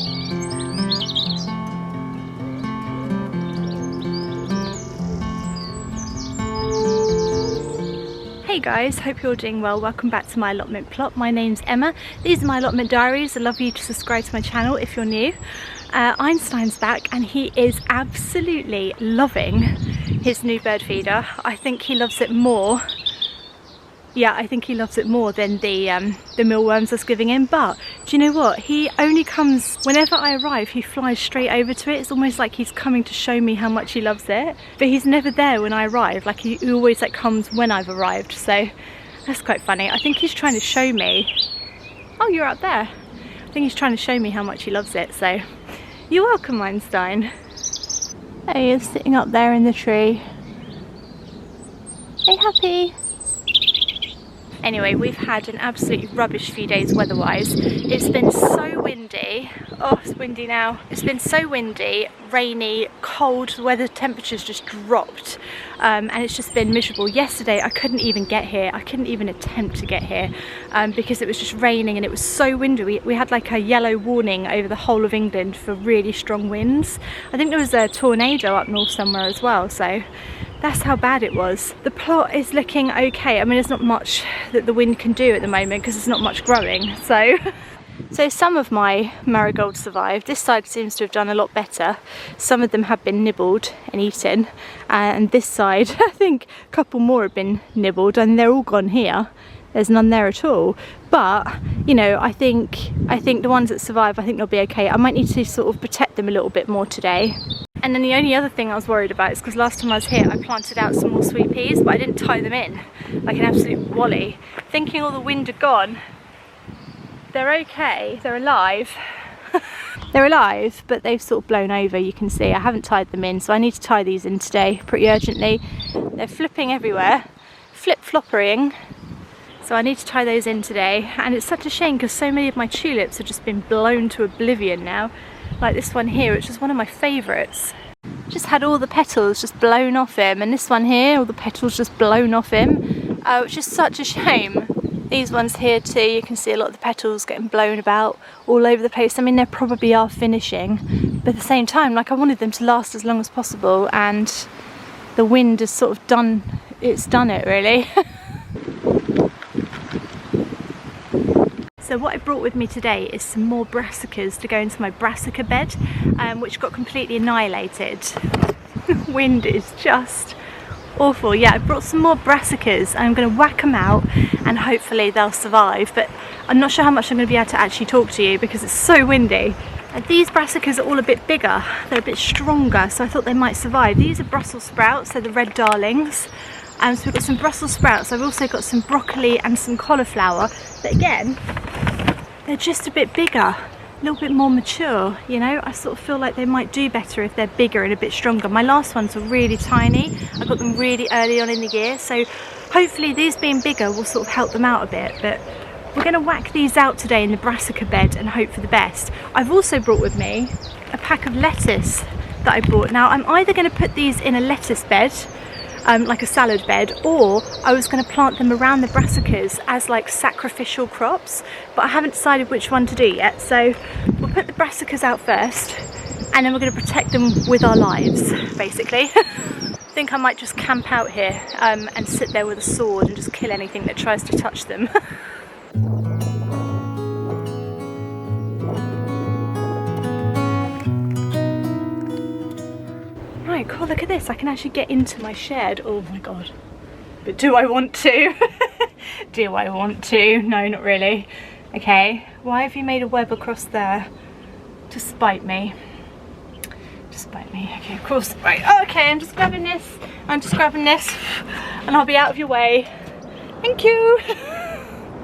Hey guys, hope you're doing well. Welcome back to my allotment plot. My name's Emma. These are my allotment diaries. I'd love you to subscribe to my channel if you're new. Einstein's back and he is absolutely loving his new bird feeder. I think he loves it more. Yeah, I think he loves it more than the mealworms I was giving him. But do you know what? He only comes whenever I arrive. He flies straight over to it. It's almost like he's coming to show me how much he loves it. But he's never there when I arrive. Like he always like comes when I've arrived. So that's quite funny. I think he's trying to show me. Oh, you're up there. I think he's trying to show me how much he loves it. So you're welcome, Einstein. He is sitting up there in the tree. Hey, happy. Anyway, we've had an absolutely rubbish few days weather-wise. It's been so windy. Oh, it's windy now. It's been so windy, rainy, cold. The weather temperature's just dropped. And it's just been miserable. Yesterday, I couldn't even get here. I couldn't even attempt to get here because it was just raining and it was so windy. We had like a yellow warning over the whole of England for really strong winds. I think there was a tornado up north somewhere as well, so that's how bad it was. The plot is looking okay. I mean, there's not much that the wind can do at the moment because there's not much growing. So some of my marigolds survived. This side seems to have done a lot better. Some of them have been nibbled and eaten. And this side, I think a couple more have been nibbled and they're all gone here. There's none there at all. But, you know, I think the ones that survive, I think they'll be okay. I might need to sort of protect them a little bit more today. And then the only other thing I was worried about is because last time I was here I planted out some more sweet peas, but I didn't tie them in like an absolute wally. Thinking all the wind had gone. They're okay, they're alive. They're alive, but they've sort of blown over, you can see. I haven't tied them in, so I need to tie these in today pretty urgently. They're flipping everywhere, flip-floppering. So I need to tie those in today. And it's such a shame because so many of my tulips have just been blown to oblivion now. Like this one here, which is one of my favourites. Just had all the petals just blown off him, and this one here, all the petals just blown off him, which is such a shame. These ones here too, you can see a lot of the petals getting blown about all over the place. I mean, they probably are finishing, but at the same time, like I wanted them to last as long as possible, and the wind has sort of done it really. So what I brought with me today is some more brassicas to go into my brassica bed, which got completely annihilated. Wind is just awful. Yeah, I brought some more brassicas. I'm going to whack them out and hopefully they'll survive, but I'm not sure how much I'm going to be able to actually talk to you because it's so windy. And these brassicas are all a bit bigger, they're a bit stronger, so I thought they might survive. These are Brussels sprouts, they're the red darlings. So we've got some Brussels sprouts. I've also got some broccoli and some cauliflower, but again, they're just a bit bigger, a little bit more mature, you know. I sort of feel like they might do better if they're bigger and a bit stronger. My last ones were really tiny. I got them really early on in the year, so hopefully these being bigger will sort of help them out a bit. But we're going to whack these out today in the brassica bed and hope for the best. I've also brought with me a pack of lettuce that I bought. Now I'm either going to put these in a lettuce bed, like a salad bed, or I was going to plant them around the brassicas as like sacrificial crops, but I haven't decided which one to do yet. So we'll put the brassicas out first and then we're going to protect them with our lives, basically. I think I might just camp out here and sit there with a sword and just kill anything that tries to touch them. Right, cool, look at this. I can actually get into my shed. Oh my god. But do I want to? Do I want to? No, not really. Okay, why have you made a web across there? To spite me. To spite me. Okay, of course. Right, okay, I'm just grabbing this. I'm just grabbing this. And I'll be out of your way. Thank you.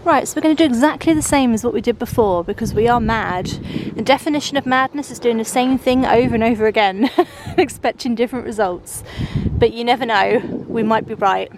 Right, so we're going to do exactly the same as what we did before because we are mad. The definition of madness is doing the same thing over and over again, expecting different results. But you never know, we might be right.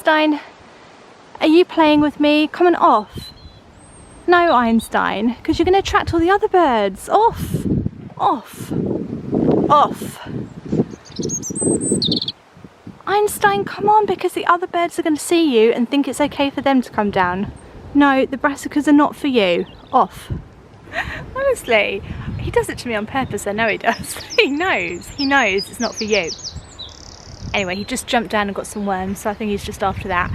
Einstein, are you playing with me? Come on, off. No, Einstein, because you're going to attract all the other birds. Off. Off. Off. Einstein, come on, because the other birds are going to see you and think it's okay for them to come down. No, the brassicas are not for you. Off. Honestly, he does it to me on purpose. I know he does. He knows it's not for you. Anyway, he just jumped down and got some worms, so I think he's just after that.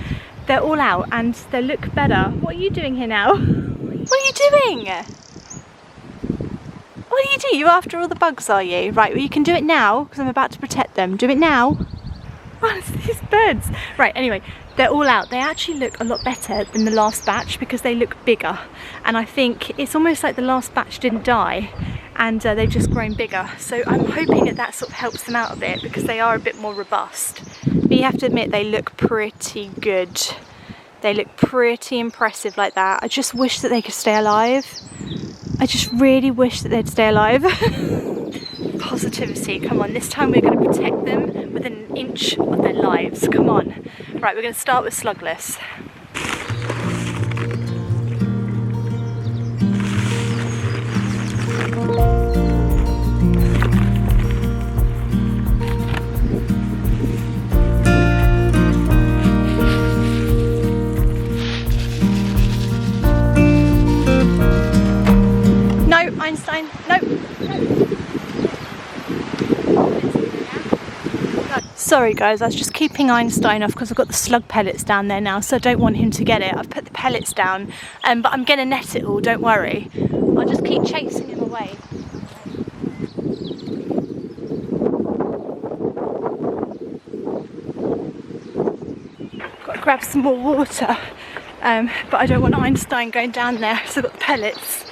They're all out and they look better. What are you doing here now? What are you doing? What are you doing? You're after all the bugs, are you? Right, well you can do it now because I'm about to protect them. Do it now. Oh, it's these birds. Right, anyway, they're all out. They actually look a lot better than the last batch because they look bigger. And I think it's almost like the last batch didn't die and they've just grown bigger. So I'm hoping that that sort of helps them out a bit because they are a bit more robust. But you have to admit they look pretty good. They look pretty impressive like that. I just wish that they could stay alive. I just really wish that they'd stay alive. Positivity, come on, this time we're going to protect them within an inch of their lives, come on. Right, we're going to start with slugless. No, Einstein, no. Sorry guys, I was just keeping Einstein off because I've got the slug pellets down there now, so I don't want him to get it. I've put the pellets down, but I'm going to net it all, don't worry. I'll just keep chasing him away. Got to grab some more water, but I don't want Einstein going down there, so I've got the pellets.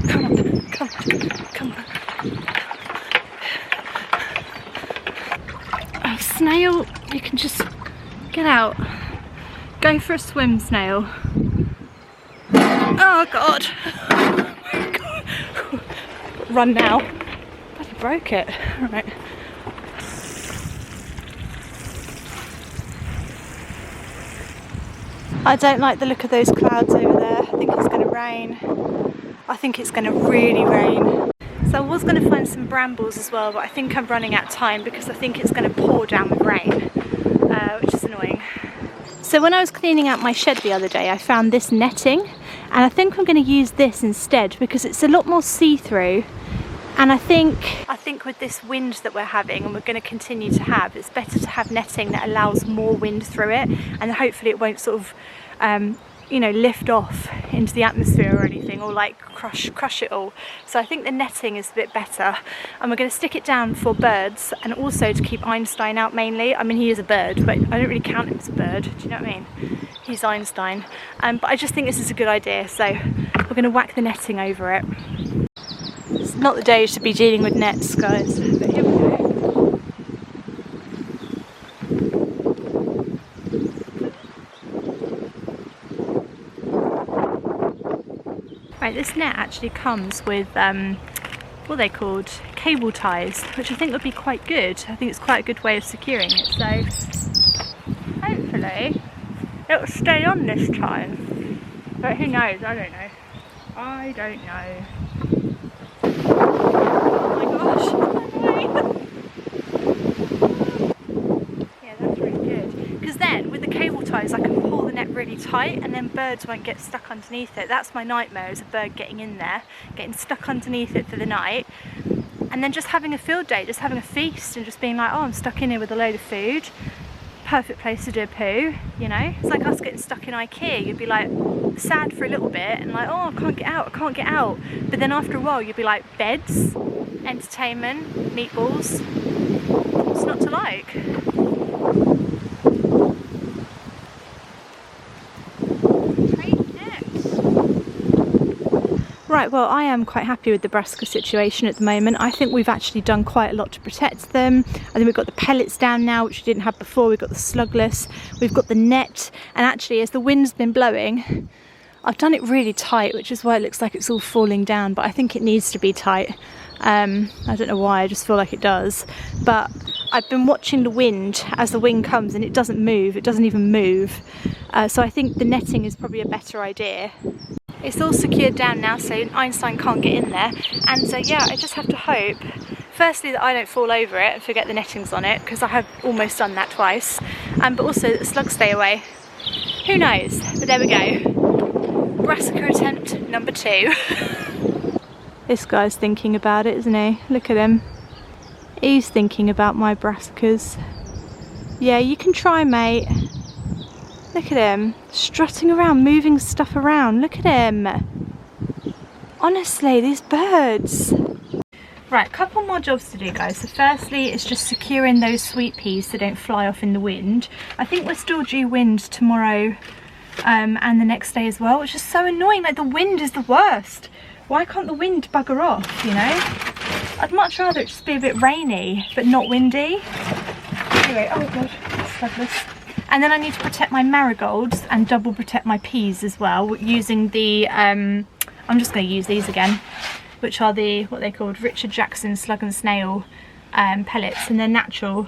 Come on, come on, come on. Snail, you can just get out. Go for a swim, snail. Oh God. Oh my God. Run now. Bloody broke it. Alright. I don't like the look of those clouds over there. I think it's going to rain. I think it's going to really rain. So I was going to find some brambles as well, but I think I'm running out of time because I think it's going to pour down with rain, which is annoying. So when I was cleaning out my shed the other day, I found this netting, and I think I'm going to use this instead because it's a lot more see-through. And I think with this wind that we're having, and we're going to continue to have, it's better to have netting that allows more wind through it, and hopefully it won't sort of you know, lift off into the atmosphere or anything, or like crush it all. So I think the netting is a bit better, and we're going to stick it down for birds and also to keep Einstein out mainly. I mean, he is a bird, but I don't really count him as a bird, do you know what I mean? He's Einstein. But I just think this is a good idea, so we're going to whack the netting over it. It's not the day to be dealing with nets, guys, but here we go. Right, this net actually comes with, what are they called? Cable ties, which I think would be quite good. I think it's quite a good way of securing it, so hopefully it'll stay on this time. But who knows, I don't know. I don't know. Oh my gosh, yeah, that's really good. Because then, with the cable ties, I can pull the net really tight and then birds won't get stuck underneath it. That's my nightmare, is a bird getting in there, getting stuck underneath it for the night, and then just having a field day, just having a feast and just being like, oh, I'm stuck in here with a load of food. Perfect place to do a poo, you know? It's like us getting stuck in IKEA. You'd be like sad for a little bit and like, oh, I can't get out, I can't get out. But then after a while you'd be like, beds, entertainment, meatballs. What's not to like? Right, well, I am quite happy with the brassica situation at the moment. I think we've actually done quite a lot to protect them. I think we've got the pellets down now, which we didn't have before. We've got the slugless, we've got the net, and actually as the wind's been blowing, I've done it really tight, which is why it looks like it's all falling down, but I think it needs to be tight. I don't know why, I just feel like it does. But I've been watching the wind as the wind comes, and it doesn't move, it doesn't even move. So I think the netting is probably a better idea. It's all secured down now, so Einstein can't get in there. And so yeah, I just have to hope, firstly, that I don't fall over it and forget the nettings on it, because I have almost done that twice. But also that the slugs stay away. Who knows? But there we go. Brassica attempt number 2. This guy's thinking about it, isn't he? Look at him. He's thinking about my brassicas. Yeah, you can try, mate. Look at him, strutting around, moving stuff around. Look at him. Honestly, these birds. Right, couple more jobs to do, guys. So firstly, it's just securing those sweet peas so they don't fly off in the wind. I think we're still due wind tomorrow and the next day as well, which is so annoying. Like, the wind is the worst. Why can't the wind bugger off, you know? I'd much rather it just be a bit rainy, but not windy. Anyway, oh god, it's slugless. And then I need to protect my marigolds and double protect my peas as well, using the, I'm just going to use these again, which are the, what they're called, Richard Jackson Slug and Snail pellets, and they're natural.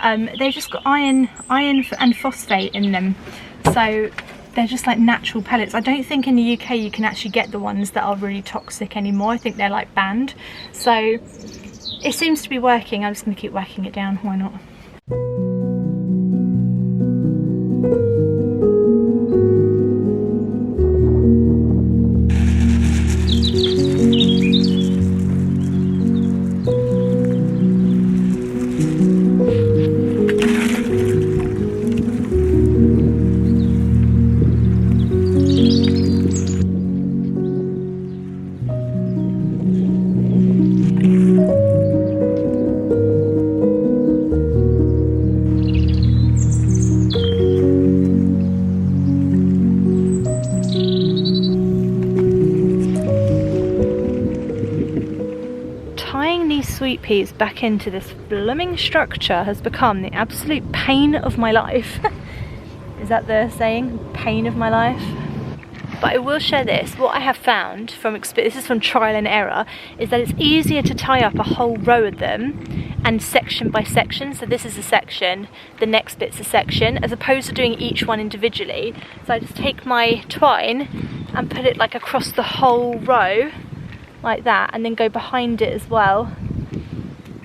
They've just got iron and phosphate in them, so they're just like natural pellets. I don't think in the UK you can actually get the ones that are really toxic anymore. I think they're like banned. So it seems to be working. I'm just going to keep whacking it down, why not? Sweet peas back into this blooming structure has become the absolute pain of my life. Is that the saying? Pain of my life? But I will share this. What I have found from this is from trial and error, is that it's easier to tie up a whole row of them and section by section. So this is a section, the next bit's a section, as opposed to doing each one individually. So I just take my twine and put it like across the whole row like that, and then go behind it as well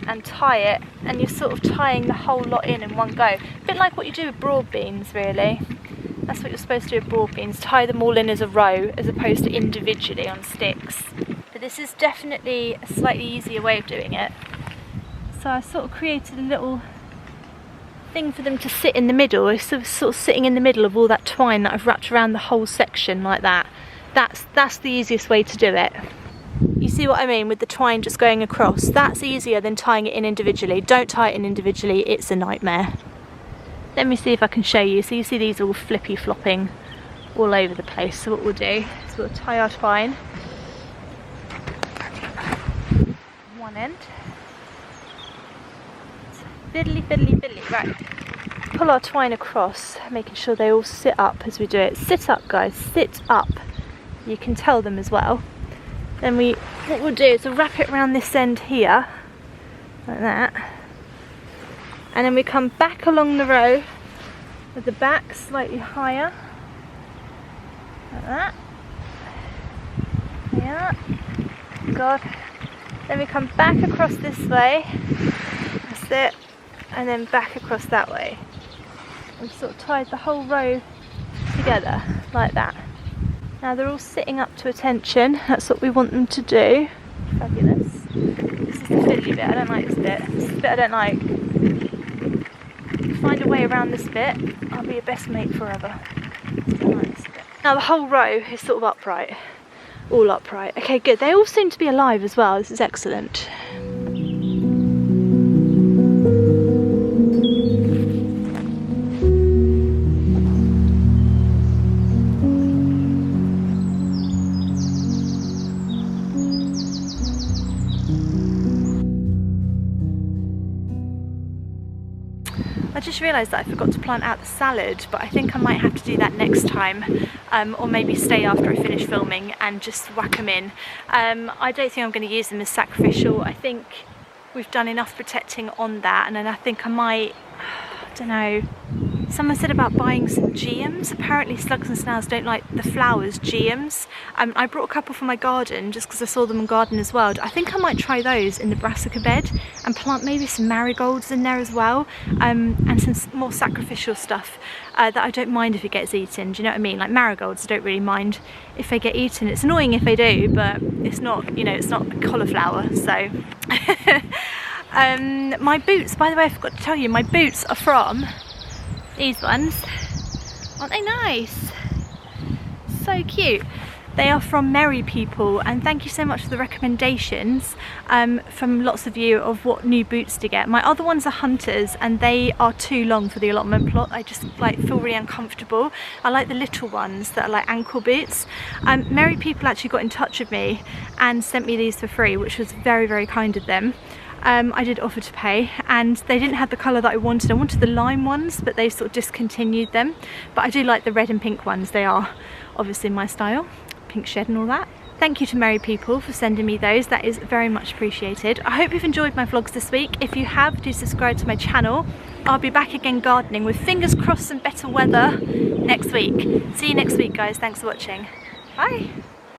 and tie it, and you're sort of tying the whole lot in one go. A bit like what you do with broad beans, really. That's what you're supposed to do with broad beans, tie them all in as a row as opposed to individually on sticks. But this is definitely a slightly easier way of doing it. So I sort of created a little thing for them to sit in the middle. It's sort of sitting in the middle of all that twine that I've wrapped around the whole section like that. That's the easiest way to do it. You see what I mean with the twine just going across? That's easier than tying it in individually. Don't tie it in individually, it's a nightmare. Let me see if I can show you. So you see these all flippy flopping all over the place. So what we'll do is we'll tie our twine one end. Fiddly, fiddly, fiddly. Right. Pull our twine across, making sure they all sit up as we do it. Sit up, guys, sit up. You can tell them as well. Then what we'll do is we'll wrap it around this end here, like that. And then we come back along the row with the back slightly higher, like that. Yeah, God. Then we come back across this way, that's it, and then back across that way. We've sort of tied the whole row together, like that. Now they're all sitting up to attention, that's what we want them to do. Fabulous. This is the fiddly bit, I don't like this bit. This is the bit I don't like. Find a way around this bit, I'll be your best mate forever. I don't like this bit. Now the whole row is sort of upright. All upright. Okay, good. They all seem to be alive as well, this is excellent. I just realised that I forgot to plant out the salad, but I think I might have to do that next time, or maybe stay after I finish filming and just whack them in. I don't think I'm going to use them as sacrificial. I think we've done enough protecting on that, and then I think I might, I don't know, someone said about buying some geums. Apparently slugs and snails don't like the flowers geums. I brought a couple from my garden just because I saw them in Gardener's World. I think I might try those in the brassica bed and plant maybe some marigolds in there as well, and some more sacrificial stuff that I don't mind if it gets eaten. Do you know what I mean? Like marigolds, I don't really mind if they get eaten. It's annoying if they do, but it's not, you know, it's not cauliflower, so. My boots, by the way, I forgot to tell you, my boots are from these ones. Aren't they nice? So cute. They are from Merry People, and thank you so much for the recommendations from lots of you of what new boots to get. My other ones are Hunters, and they are too long for the allotment plot. I just like feel really uncomfortable. I like the little ones that are like ankle boots. Merry People actually got in touch with me and sent me these for free, which was very, very kind of them. I did offer to pay, and they didn't have the colour that I wanted. I wanted the lime ones, but they sort of discontinued them. But I do like the red and pink ones. They are obviously my style, pink shed and all that. Thank you to Merry People for sending me those. That is very much appreciated. I hope you've enjoyed my vlogs this week. If you have, do subscribe to my channel. I'll be back again gardening with fingers crossed some better weather next week. See you next week, guys. Thanks for watching. Bye.